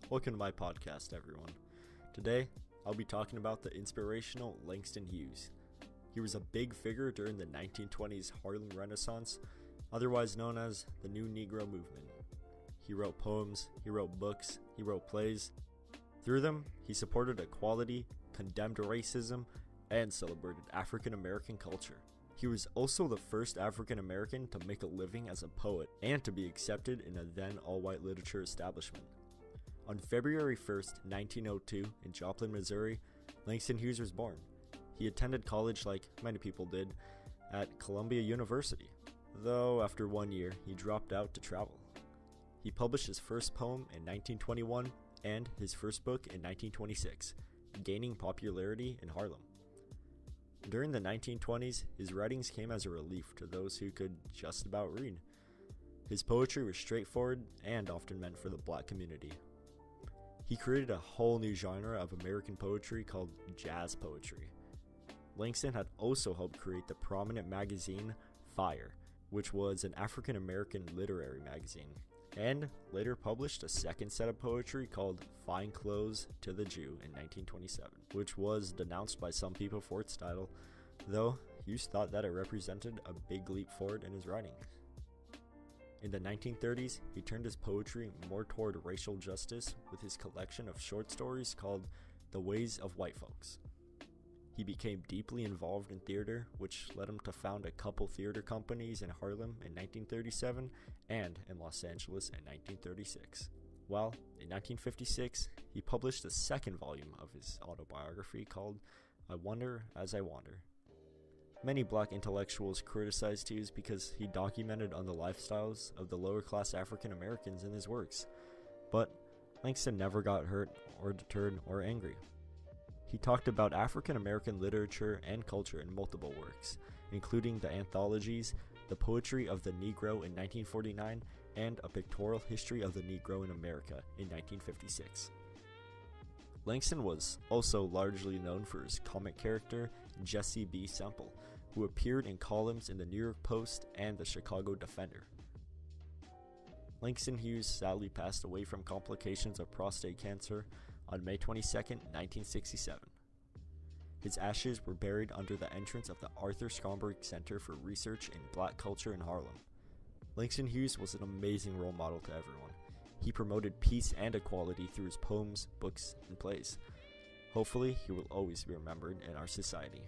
Welcome to my podcast, everyone. Today, I'll be talking about the inspirational Langston Hughes. He was a big figure during the 1920s Harlem Renaissance, otherwise known as the New Negro Movement. He wrote poems, he wrote books, he wrote plays. Through them, he supported equality, condemned racism, and celebrated African American culture. He was also the first African American to make a living as a poet and to be accepted in a then all-white literature establishment. On February 1st, 1902, in Joplin, Missouri, Langston Hughes was born. He attended college like many people did at Columbia University, though after 1 year, he dropped out to travel. He published his first poem in 1921 and his first book in 1926, gaining popularity in Harlem. During the 1920s, his writings came as a relief to those who could just about read. His poetry was straightforward and often meant for the black community. He created a whole new genre of American poetry called jazz poetry. Langston had also helped create the prominent magazine Fire, which was an African American literary magazine, and later published a second set of poetry called Fine Clothes to the Jew in 1927, which was denounced by some people for its title, though Hughes thought that it represented a big leap forward in his writing. In the 1930s, he turned his poetry more toward racial justice with his collection of short stories called The Ways of White Folks. He became deeply involved in theater, which led him to found a couple theater companies in Harlem in 1937 and in Los Angeles in 1936. Well, in 1956, he published the second volume of his autobiography called I Wonder as I Wander. Many black intellectuals criticized Hughes because he documented on the lifestyles of the lower-class African Americans in his works, but Langston never got hurt or deterred or angry. He talked about African American literature and culture in multiple works, including the anthologies The Poetry of the Negro in 1949 and A Pictorial History of the Negro in America in 1956. Langston was also largely known for his comic character Jesse B. Semple, who appeared in columns in the New York Post and the Chicago Defender. Langston Hughes sadly passed away from complications of prostate cancer on May 22, 1967. His ashes were buried under the entrance of the Arthur Schomburg Center for Research in Black Culture in Harlem. Langston Hughes was an amazing role model to everyone. He promoted peace and equality through his poems, books, and plays. Hopefully, he will always be remembered in our society.